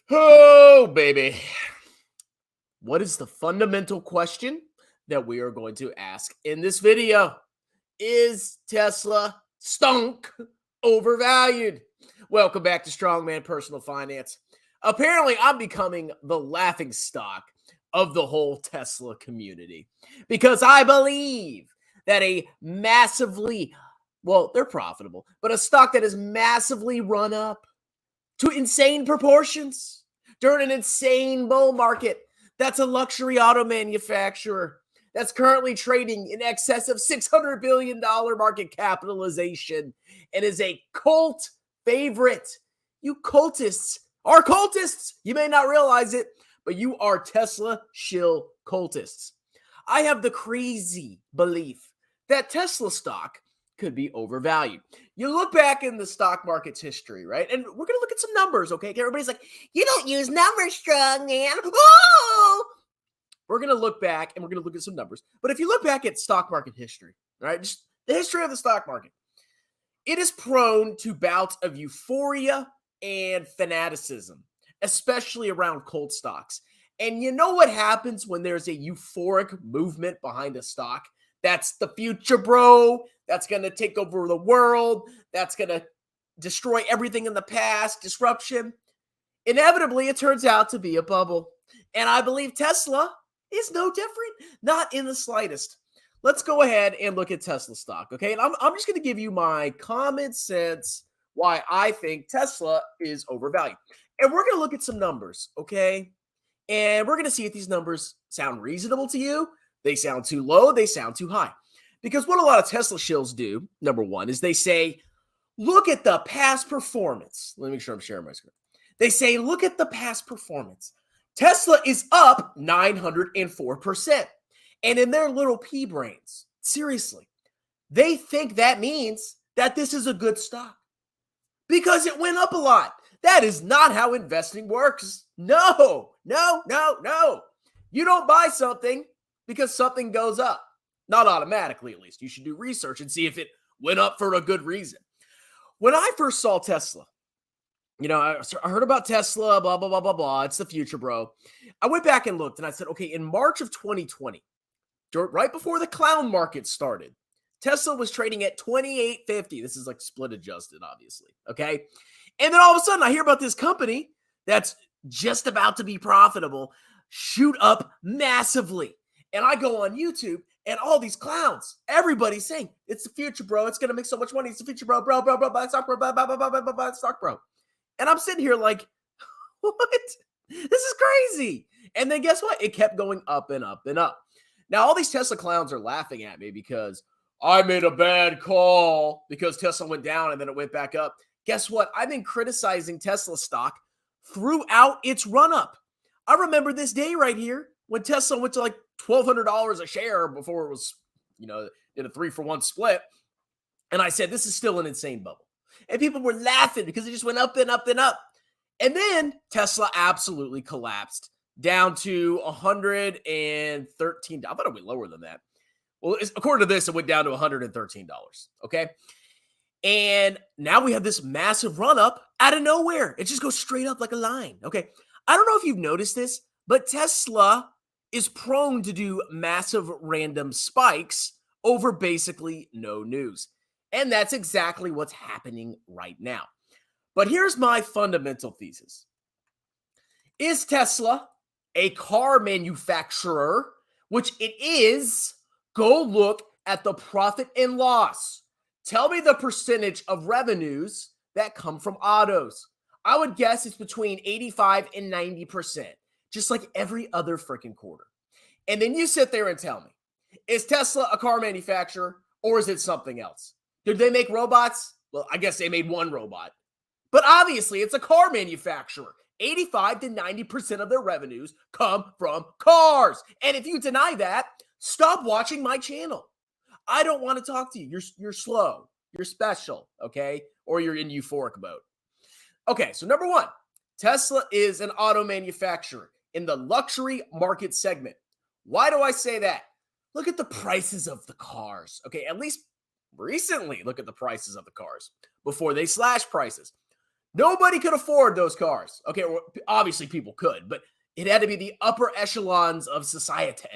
Oh, baby. What is the fundamental question that we are going to ask in this video? Is Tesla stunk overvalued? Welcome back to Strongman Personal Finance. Apparently, I'm becoming the laughing stock of the whole Tesla community because I believe that they're profitable, but a stock that is massively run up to insane proportions during an insane bull market. That's a luxury auto manufacturer that's currently trading in excess of $600 billion market capitalization and is a cult favorite. You cultists are cultists. You may not realize it, but you are Tesla shill cultists. I have the crazy belief that Tesla stock could be overvalued. You look back in the stock market's history, right? And we're going to look at some numbers, okay? Everybody's like, you don't use numbers, strong man. Oh! We're going to look back and we're going to look at some numbers. But if you look back at stock market history, right? Just the history of the stock market, it is prone to bouts of euphoria and fanaticism, especially around cult stocks. And you know what happens when there's a euphoric movement behind a stock? That's the future, bro. That's going to take over the world. That's going to destroy everything in the past. Disruption. Inevitably, it turns out to be a bubble. And I believe Tesla is no different. Not in the slightest. Let's go ahead and look at Tesla stock, okay? And I'm just going to give you my common sense why I think Tesla is overvalued. And we're going to look at some numbers, okay? And we're going to see if these numbers sound reasonable to you. They sound too low. They sound too high. Because what a lot of Tesla shills do, number one, is they say, look at the past performance. Let me make sure I'm sharing my screen. They say, look at the past performance. Tesla is up 904%. And in their little pea brains, seriously, they think that means that this is a good stock because it went up a lot. That is not how investing works. No. You don't buy something because something goes up. Not automatically, at least. You should do research and see if it went up for a good reason. When I first saw Tesla, I heard about Tesla, blah, blah, blah, blah, blah. It's the future, bro. I went back and looked and I said, okay, in March of 2020, right before the clown market started, Tesla was trading at $28.50. This is like split adjusted, obviously. Okay. And then all of a sudden I hear about this company that's just about to be profitable shoot up massively. And I go on YouTube and all these clowns, everybody's saying, it's the future, bro. It's going to make so much money. It's the future, bro, buy stock, bro, buy stock, bro. And I'm sitting here like, what? This is crazy. And then guess what? It kept going up and up and up. Now, all these Tesla clowns are laughing at me because I made a bad call because Tesla went down and then it went back up. Guess what? I've been criticizing Tesla stock throughout its run-up. I remember this day right here when Tesla went to like $1,200 a share before it was, did a 3-for-1 split. And I said, this is still an insane bubble. And people were laughing because it just went up and up and up. And then Tesla absolutely collapsed down to $113. I thought it went lower than that. Well, according to this, it went down to $113. Okay. And now we have this massive run up out of nowhere. It just goes straight up like a line. Okay. I don't know if you've noticed this, but Tesla is prone to do massive random spikes over basically no news. And that's exactly what's happening right now. But here's my fundamental thesis. Is Tesla a car manufacturer? Which it is. Go look at the profit and loss. Tell me the percentage of revenues that come from autos. I would guess it's between 85 and 90%, just like every other freaking quarter. And then you sit there and tell me, is Tesla a car manufacturer or is it something else? Did they make robots? Well, I guess they made one robot. But obviously, it's a car manufacturer. 85 to 90% of their revenues come from cars. And if you deny that, stop watching my channel. I don't want to talk to you. You're slow. You're special, okay? Or you're in euphoric mode. Okay, so number one, Tesla is an auto manufacturer in the luxury market segment. Why do I say that? Look at the prices of the cars. Okay, at least recently, look at the prices of the cars before they slash prices. Nobody could afford those cars. Okay, well, obviously people could, but it had to be the upper echelons of society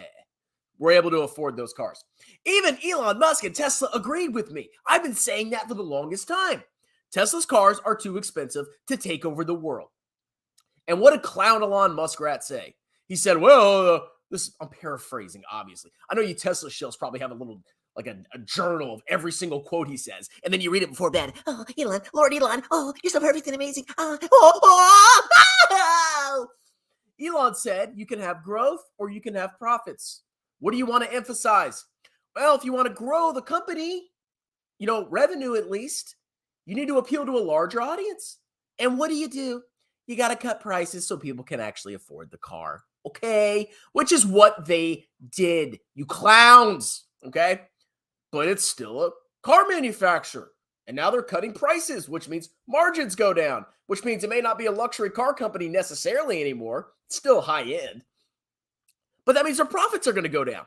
were able to afford those cars. Even Elon Musk and Tesla agreed with me. I've been saying that for the longest time. Tesla's cars are too expensive to take over the world. And what did clown Elon Muskrat say? He said, well, I'm paraphrasing, obviously. I know you Tesla shills probably have a little, like a journal of every single quote he says. And then you read it before bed. Oh, Elon, Lord Elon. Oh, you're so perfect and amazing. Elon said you can have growth or you can have profits. What do you want to emphasize? Well, if you want to grow the company, revenue at least, you need to appeal to a larger audience. And what do? You got to cut prices so people can actually afford the car. Okay? Which is what they did. You clowns. Okay? But it's still a car manufacturer. And now they're cutting prices, which means margins go down, which means it may not be a luxury car company necessarily anymore. It's still high end. But that means their profits are going to go down.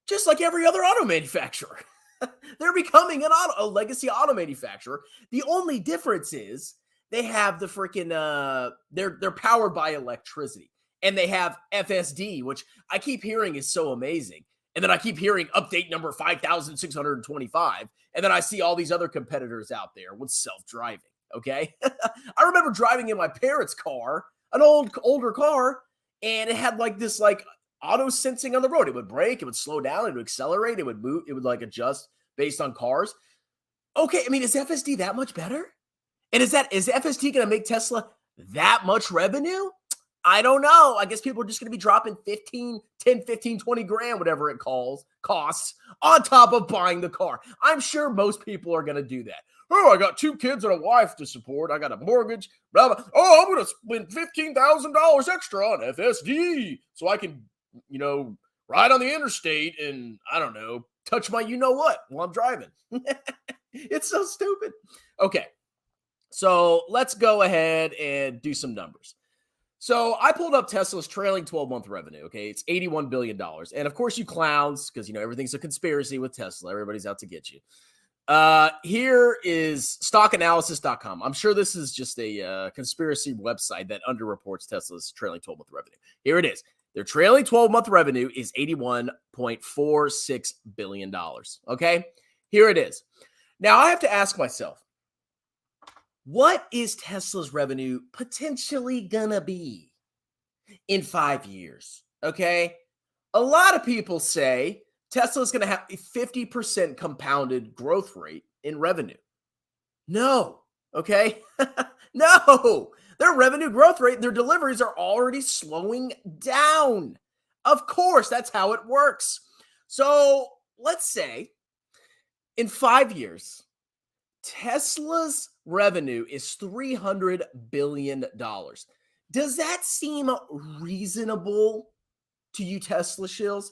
Just like every other auto manufacturer. They're becoming a legacy auto manufacturer. The only difference is they have the freaking, they're powered by electricity. And they have FSD, which I keep hearing is so amazing. And then I keep hearing update number 5,625. And then I see all these other competitors out there with self-driving, okay? I remember driving in my parents' car, an older car, and it had like this like auto sensing on the road. It would brake, it would slow down, it would accelerate, it would move, it would like adjust based on cars. Okay, I mean, is FSD that much better? And is FSD going to make Tesla that much revenue? I don't know. I guess people are just going to be dropping 10, 15, 20 grand, whatever it costs on top of buying the car. I'm sure most people are going to do that. Oh, I got 2 kids and a wife to support. I got a mortgage. Blah, blah. Oh, I'm going to spend $15,000 extra on FSD so I can, ride on the interstate and, I don't know, touch my you-know-what while I'm driving. It's so stupid. Okay, so let's go ahead and do some numbers. So I pulled up Tesla's trailing 12-month revenue, okay? It's $81 billion. And of course you clowns, because, everything's a conspiracy with Tesla. Everybody's out to get you. Here is stockanalysis.com. I'm sure this is just a conspiracy website that underreports Tesla's trailing 12-month revenue. Here it is. Their trailing 12-month revenue is $81.46 billion, okay? Here it is. Now I have to ask myself, what is Tesla's revenue potentially gonna be in 5 years? Okay. A lot of people say Tesla's gonna have a 50% compounded growth rate in revenue. No. Okay. No. Their revenue growth rate, their deliveries are already slowing down. Of course, that's how it works. So let's say in 5 years, Tesla's revenue is $300 billion. Does that seem reasonable to you Tesla shills?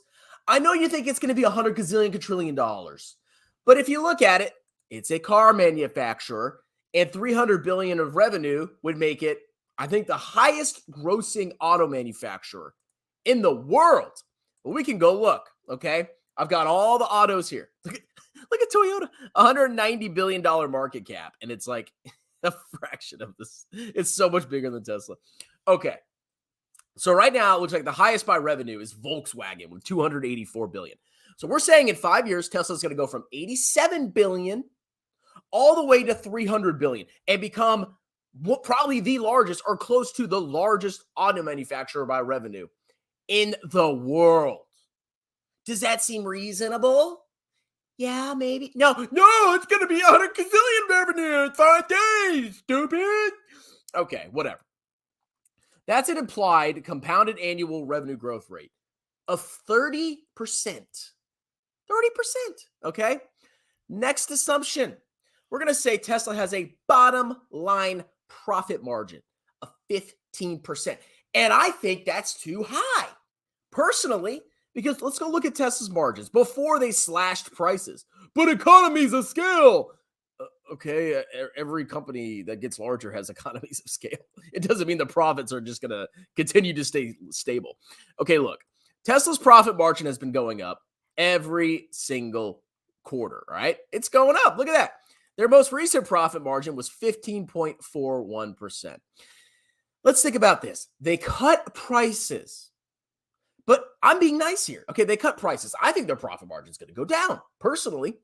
I know you think it's going to be $100 gazillion quadrillion dollars, but if you look at it, it's a car manufacturer, and $300 billion of revenue would make it, I think, the highest grossing auto manufacturer in the world. Well, we can go look, okay? I've got all the autos here. Look at Toyota, $190 billion market cap, and it's like a fraction of this. It's so much bigger than Tesla. Okay, so right now it looks like the highest by revenue is Volkswagen with $284 billion. So we're saying in 5 years, Tesla's going to go from $87 billion all the way to $300 billion and become probably the largest or close to the largest auto manufacturer by revenue in the world. Does that seem reasonable? Yeah, maybe. No, it's going to be 100 gazillion revenue in 5 days, stupid. Okay, whatever. That's an implied compounded annual revenue growth rate of 30%. 30%, okay? Next assumption. We're going to say Tesla has a bottom line profit margin of 15%. And I think that's too high, personally. Because let's go look at Tesla's margins before they slashed prices. But economies of scale. Okay, every company that gets larger has economies of scale. It doesn't mean the profits are just going to continue to stay stable. Okay, look. Tesla's profit margin has been going up every single quarter, right? It's going up. Look at that. Their most recent profit margin was 15.41%. Let's think about this. They cut prices, but I'm being nice here. Okay, they cut prices. I think their profit margin is going to go down personally,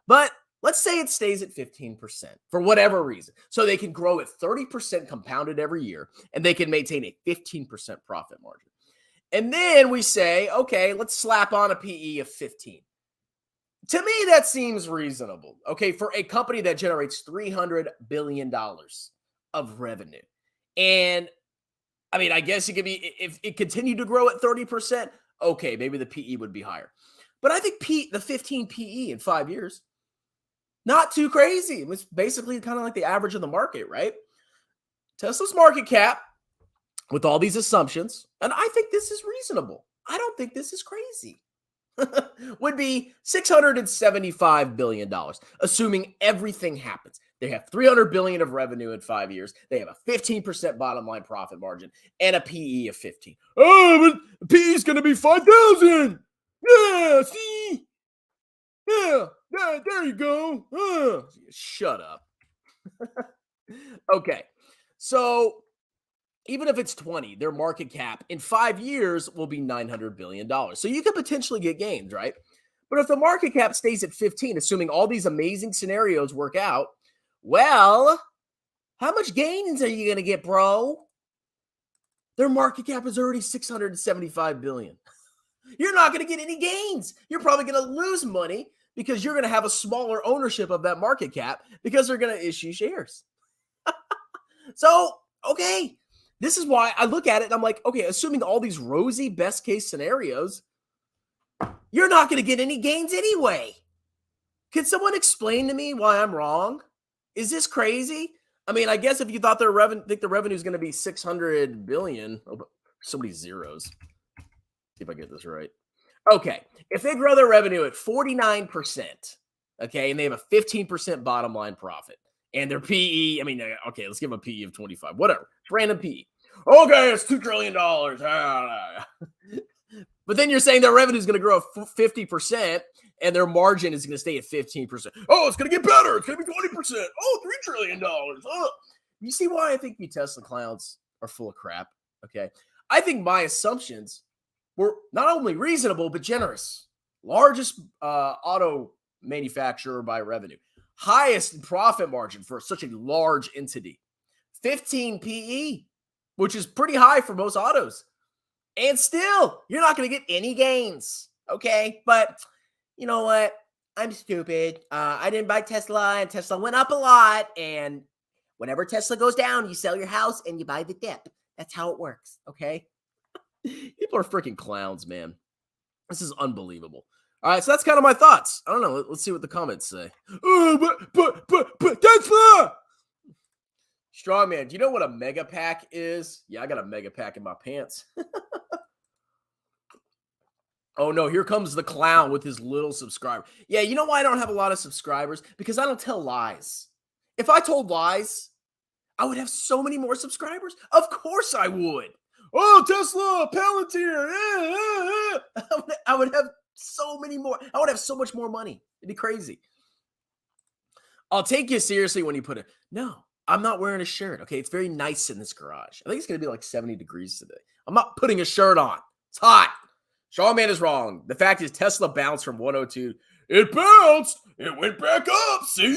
but let's say it stays at 15% for whatever reason. So they can grow at 30% compounded every year, and they can maintain a 15% profit margin. And then we say, okay, let's slap on a PE of 15. To me, that seems reasonable, okay, for a company that generates $300 billion of revenue. And, I mean, I guess it could be, if it continued to grow at 30%, okay, maybe the PE would be higher. But I think the 15 PE in 5 years, not too crazy. It was basically kind of like the average of the market, right? Tesla's market cap, with all these assumptions, and I think this is reasonable. I don't think this is crazy. Would be $675 billion, assuming everything happens. They have $300 billion of revenue in 5 years. They have a 15% bottom line profit margin and a PE of 15. Oh, but the PE is going to be 5,000. Yeah, see? Yeah, there you go. Shut up. Okay, so even if it's 20, their market cap in 5 years will be $900 billion. So you could potentially get gains, right? But if the market cap stays at 15, assuming all these amazing scenarios work out, well, how much gains are you going to get, bro? Their market cap is already $675 billion. You're not going to get any gains. You're probably going to lose money because you're going to have a smaller ownership of that market cap because they're going to issue shares. So, okay. This is why I look at it and I'm like, okay, assuming all these rosy best case scenarios, you're not going to get any gains anyway. Can someone explain to me why I'm wrong? Is this crazy? I mean, I guess if you thought think the revenue is going to be 600 billion, so many zeros. See if I get this right. Okay, if they grow their revenue at 49%, okay, and they have a 15% bottom line profit, and their PE, I mean, okay, let's give them a PE of 25, whatever. It's random PE. Okay, it's $2 trillion. But then you're saying their revenue is going to grow 50% and their margin is going to stay at 15%. Oh, it's going to get better. It's going to be 20%. Oh, $3 trillion. Oh. You see why I think you Tesla clowns are full of crap? Okay. I think my assumptions were not only reasonable, but generous. Largest auto manufacturer by revenue. Highest profit margin for such a large entity. 15 PE, which is pretty high for most autos. And still, you're not going to get any gains. Okay. But you know what? I'm stupid. I didn't buy Tesla, and Tesla went up a lot. And whenever Tesla goes down, you sell your house and you buy the dip. That's how it works. Okay. People are freaking clowns, man. This is unbelievable. All right, so that's kind of my thoughts. I don't know. Let's see what the comments say. Oh, but Tesla! Strongman, do you know what a mega pack is? Yeah, I got a mega pack in my pants. Oh, no, here comes the clown with his little subscriber. Yeah, you know why I don't have a lot of subscribers? Because I don't tell lies. If I told lies, I would have so many more subscribers. Of course I would. Oh, Tesla, Palantir. I would have so many more. I would have so much more money. It'd be crazy. I'll take you seriously when you put it. No, I'm not wearing a shirt. Okay, it's very nice in this garage. I think it's going to be like 70 degrees today. I'm not putting a shirt on. It's hot. Shawman is wrong. The fact is Tesla bounced from 102. It bounced. It went back up. See?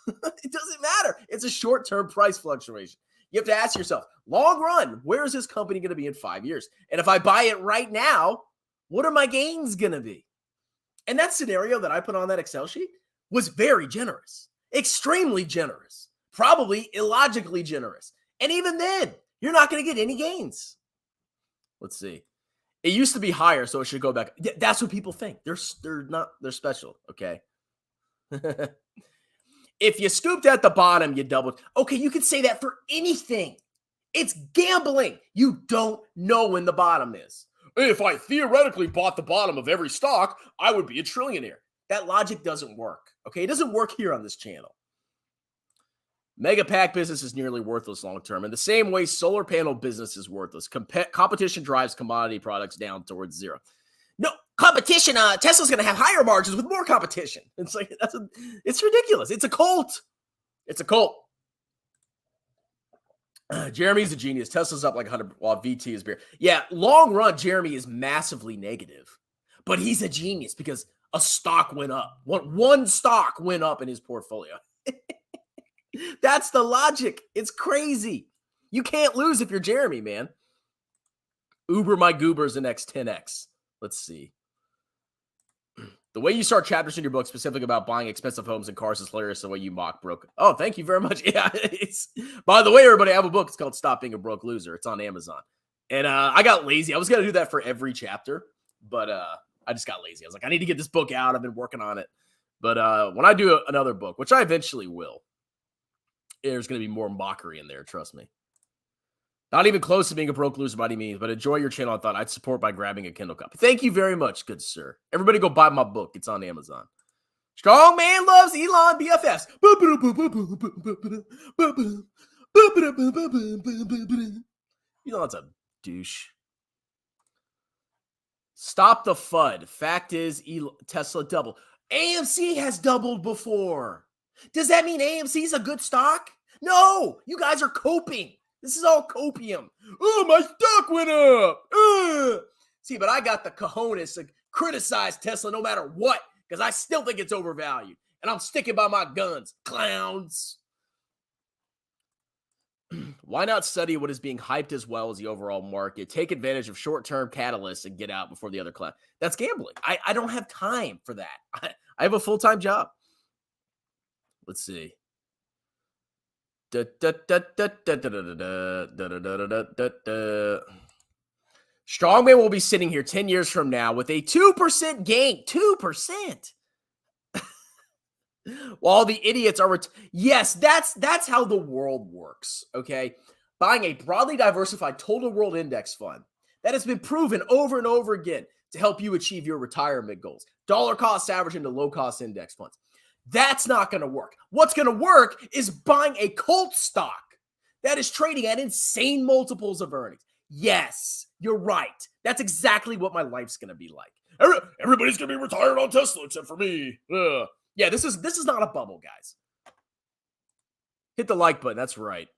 It doesn't matter. It's a short-term price fluctuation. You have to ask yourself, long run, where is this company going to be in 5 years? And if I buy it right now, what are my gains going to be? And that scenario that I put on that Excel sheet was very generous, extremely generous, probably illogically generous. And even then, you're not going to get any gains. Let's see. It used to be higher, so it should go back. That's what people think. They're special, okay? If you scooped at the bottom, you doubled. Okay, you could say that for anything. It's gambling. You don't know when the bottom is. If I theoretically bought the bottom of every stock, I would be a trillionaire. That logic doesn't work, okay? It doesn't work here on this channel. Mega pack business is nearly worthless long-term. In the same way, solar panel business is worthless. Competition drives commodity products down towards zero. No, competition. Tesla's going to have higher margins with more competition. It's like, it's ridiculous. It's a cult. It's a cult. Jeremy's a genius. Tesla's up like 100 while VT is beer. Yeah, long run, Jeremy is massively negative, but he's a genius because a stock went up. One stock went up in his portfolio. That's the logic. It's crazy. You can't lose if you're Jeremy, man. Uber my goobers the next 10x. Let's see. The way you start chapters in your book specifically about buying expensive homes and cars is hilarious. The way you mock broke. Oh, thank you very much. Yeah. By the way, everybody, I have a book. It's called Stop Being a Broke Loser. It's on Amazon. And I got lazy. I was going to do that for every chapter, but I just got lazy. I was like, I need to get this book out. I've been working on it. But when I do another book, which I eventually will, there's going to be more mockery in there. Trust me. Not even close to being a broke loser by any means, but enjoy your channel. I thought I'd support by grabbing a Kindle copy. Thank you very much, good sir. Everybody go buy my book. It's on Amazon. Strong man loves Elon BFFs. Elon's a douche. Stop the FUD. Fact is, Tesla doubled. AMC has doubled before. Does that mean AMC is a good stock? No, you guys are coping. This is all copium. Oh, my stock went up. See, but I got the cojones to criticize Tesla no matter what, because I still think it's overvalued. And I'm sticking by my guns. Clowns. Why not study what is being hyped as well as the overall market? Take advantage of short-term catalysts and get out before the other clown. That's gambling. I don't have time for that. I have a full-time job. Let's see. Strongman will be sitting here 10 years from now with a 2% gain. 2%. While the idiots are... yes, that's how the world works, okay? Buying a broadly diversified total world index fund that has been proven over and over again to help you achieve your retirement goals. Dollar cost average into low-cost index funds. That's not going to work. What's going to work is buying a cult stock that is trading at insane multiples of earnings. Yes, you're right. That's exactly what my life's going to be like. Everybody's going to be retired on Tesla except for me. Yeah, this is not a bubble, guys. Hit the like button. That's right.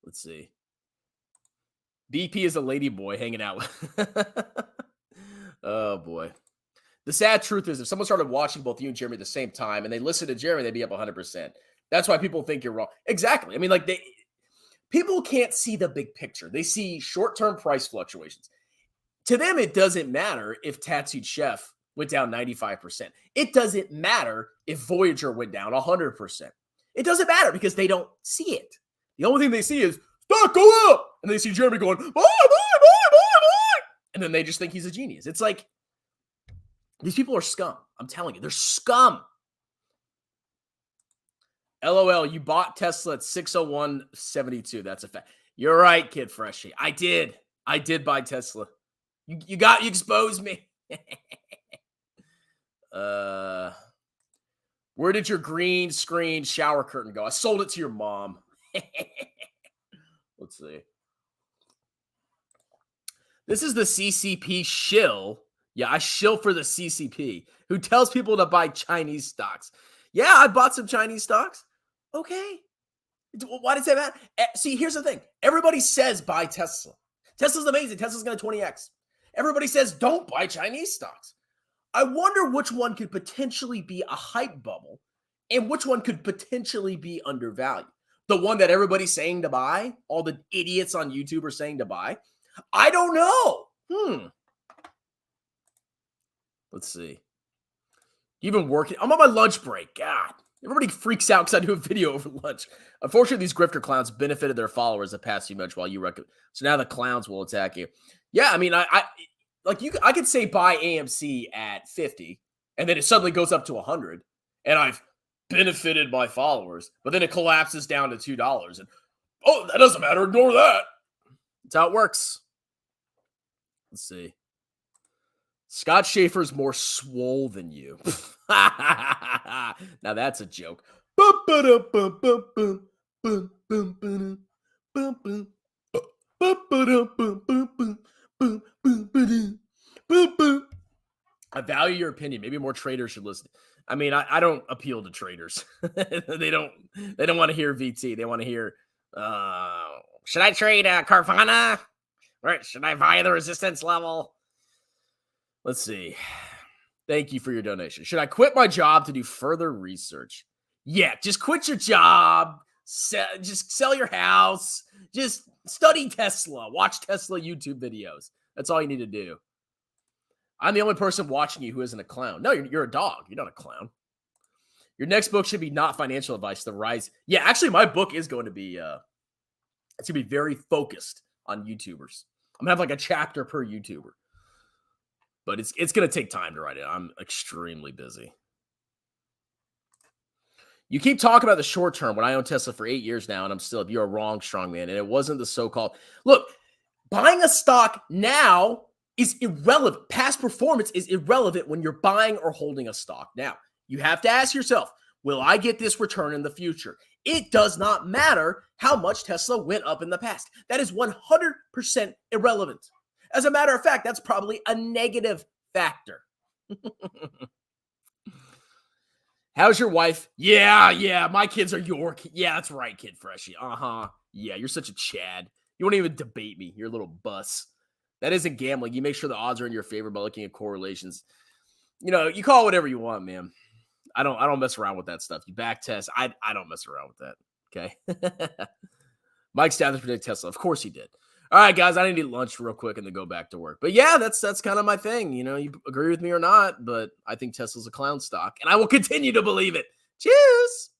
Let's see. BP is a lady boy hanging out. Oh, boy. The sad truth is if someone started watching both you and Jeremy at the same time and they listened to Jeremy, they'd be up 100%. That's why people think you're wrong. Exactly. I mean, like people can't see the big picture. They see short-term price fluctuations. To them, it doesn't matter if Tattooed Chef went down 95%. It doesn't matter if Voyager went down 100%. It doesn't matter because they don't see it. The only thing they see is stock go up. And they see Jeremy going, buy. And then they just think he's a genius. It's like, these people are scum. I'm telling you, they're scum. LOL, you bought Tesla at 601.72. That's a fact. You're right, Kid Freshie. I did buy Tesla. You exposed me. Where did your green screen shower curtain go? I sold it to your mom. Let's see. This is the CCP shill. Yeah, I shill for the CCP, who tells people to buy Chinese stocks. Yeah, I bought some Chinese stocks. Okay. Why does that matter? See, here's the thing. Everybody says buy Tesla. Tesla's amazing. Tesla's going to 20x. Everybody says don't buy Chinese stocks. I wonder which one could potentially be a hype bubble and which one could potentially be undervalued. The one that everybody's saying to buy, all the idiots on YouTube are saying to buy. I don't know. Let's see. Even working. I'm on my lunch break. God. Everybody freaks out because I do a video over lunch. Unfortunately, these grifter clowns benefited their followers the past few months while you recommend. So now the clowns will attack you. Yeah, I mean, I could say buy AMC at 50, and then it suddenly goes up to 100, and I've benefited my followers, but then it collapses down to $2, and oh, that doesn't matter. Ignore that. That's how it works. Let's see. Scott Schaefer's more swole than you. Now that's a joke. I value your opinion. Maybe more traders should listen. I mean, I don't appeal to traders. they don't want to hear VT. They want to hear, should I trade Carvana? Right? Should I buy the resistance level? Let's see. Thank you for your donation. Should I quit my job to do further research? Yeah, just quit your job. Just sell your house. Just study Tesla. Watch Tesla YouTube videos. That's all you need to do. I'm the only person watching you who isn't a clown. No, you're a dog. You're not a clown. Your next book should be not financial advice. The rise. Yeah, actually, my book is going to be. It's going to be very focused on YouTubers. I'm gonna have like a chapter per YouTuber, but it's going to take time to write it. I'm extremely busy. You keep talking about the short term when I own Tesla for 8 years now, and I'm still. You're wrong, strongman. And it wasn't the so-called look. Buying a stock now is irrelevant. Past performance is irrelevant when you're buying or holding a stock. Now, you have to ask yourself, will I get this return in the future? It does not matter how much Tesla went up in the past. That is 100% irrelevant. As a matter of fact, that's probably a negative factor. How's your wife? Yeah, my kids are your kids. Yeah, that's right, Kid Freshie. Yeah, you're such a Chad. You won't even debate me. You're a little bus. That isn't gambling. You make sure the odds are in your favor by looking at correlations. You know, you call it whatever you want, man. I don't mess around with that stuff. You back test. I don't mess around with that. Okay. Mike Stathers predicted Tesla. Of course he did. All right, guys, I need to eat lunch real quick and then go back to work. But yeah, that's kind of my thing. You know, you agree with me or not, but I think Tesla's a clown stock, and I will continue to believe it. Cheers.